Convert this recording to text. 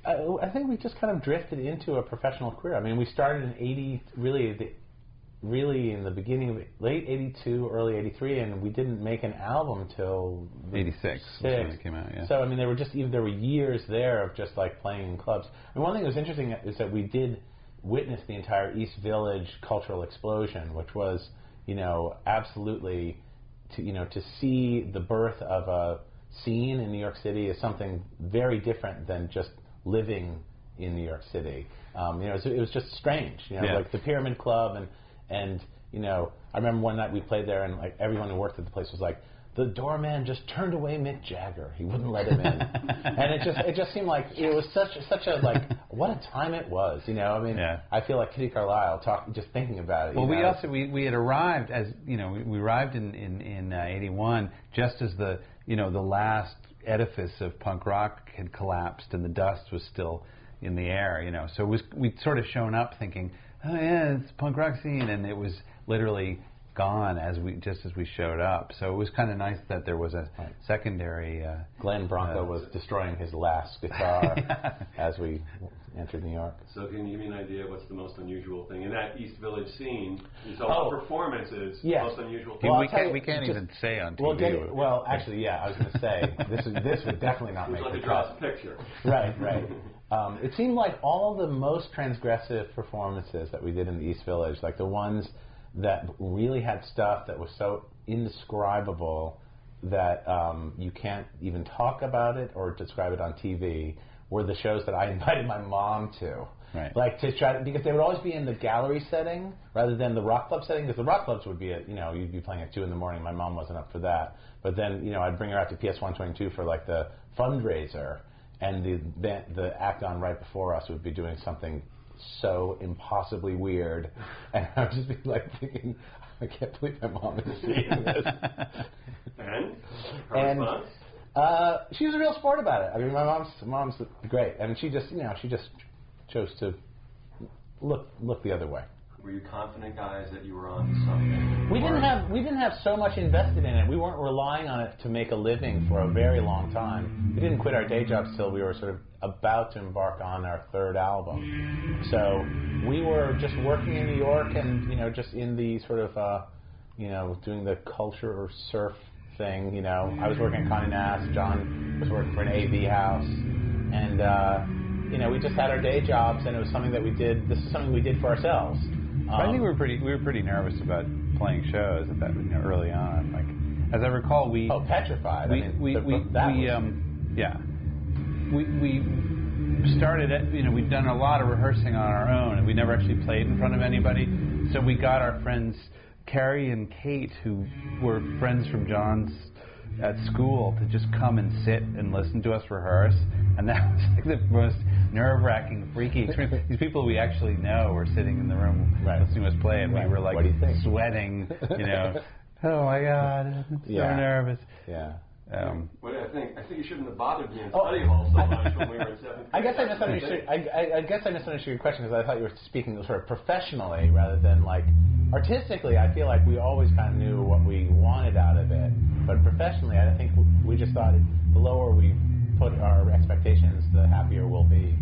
I think we just kind of drifted into a professional career. I mean, we started in really in the beginning of late '82, early '83, and we didn't make an album till '86 when it came out. Yeah. So I mean, there were years there of just like playing in clubs. And one thing that was interesting is that we did witness the entire East Village cultural explosion, which was, absolutely to see the birth of a scene in New York City is something very different than just living in New York City. It was just strange, like the Pyramid Club and I remember one night we played there and like everyone who worked at the place was like, the doorman just turned away Mick Jagger. He wouldn't let him in. And it just seemed like it was such a like, what a time it was, I feel like Kitty Carlisle just thinking about it. Well, we had arrived as, we arrived in '81 just as the last edifice of punk rock had collapsed and the dust was still in the air, So we'd sort of shown up thinking, oh yeah, it's a punk rock scene, and it was literally gone as we showed up. So it was kind of nice that there was a secondary. Glenn Branco was destroying his last guitar as we entered New York. So can you give me an idea of what's the most unusual thing in that East Village scene? So performances, the most unusual thing. Well, we can't even say on TV. Well, actually, yeah, I was going to say this would definitely not make the draw a picture. Right. It seemed like all the most transgressive performances that we did in the East Village, like the ones that really had stuff that was so indescribable that you can't even talk about it or describe it on TV, were the shows that I invited my mom to. Right. Like to try because they would always be in the gallery setting rather than the rock club setting. Because the rock clubs would be at, you'd be playing at 2 a.m. My mom wasn't up for that. But then, I'd bring her out to PS 122 for like the fundraiser, and the act on right before us would be doing something so impossibly weird, and I would just be like thinking, I can't believe my mom is seeing this. And her response? She was a real sport about it. I mean, my mom's great, and she just chose to look the other way. Were you confident, guys, that you were on something? We didn't have so much invested in it. We weren't relying on it to make a living for a very long time. We didn't quit our day jobs till we were sort of about to embark on our third album. So we were just working in New York and, just in the sort of, doing the culture or surf thing, I was working at Condé Nast, John was working for an AV house, and, we just had our day jobs, and it was something that we did. This is something we did for ourselves. I think we were pretty nervous about playing shows at that early on. Like, as I recall, we petrified. We started at, we'd done a lot of rehearsing on our own, and we never actually played in front of anybody. So we got our friends Carrie and Kate, who were friends from John's at school, to just come and sit and listen to us rehearse, and that was like the most nerve-wracking, freaky experience. These people we actually know were sitting in the room listening to us play, and we were like sweating, oh my God, I'm so nervous. Yeah. I think you shouldn't have bothered me in study hall so much when we were in 7th grade. I guess I misunderstood. I guess I misunderstood your question because I thought you were speaking sort of professionally rather than like artistically. I feel like we always kind of knew what we wanted out of it, but professionally, I think we just thought the lower we put our expectations, the happier we'll be.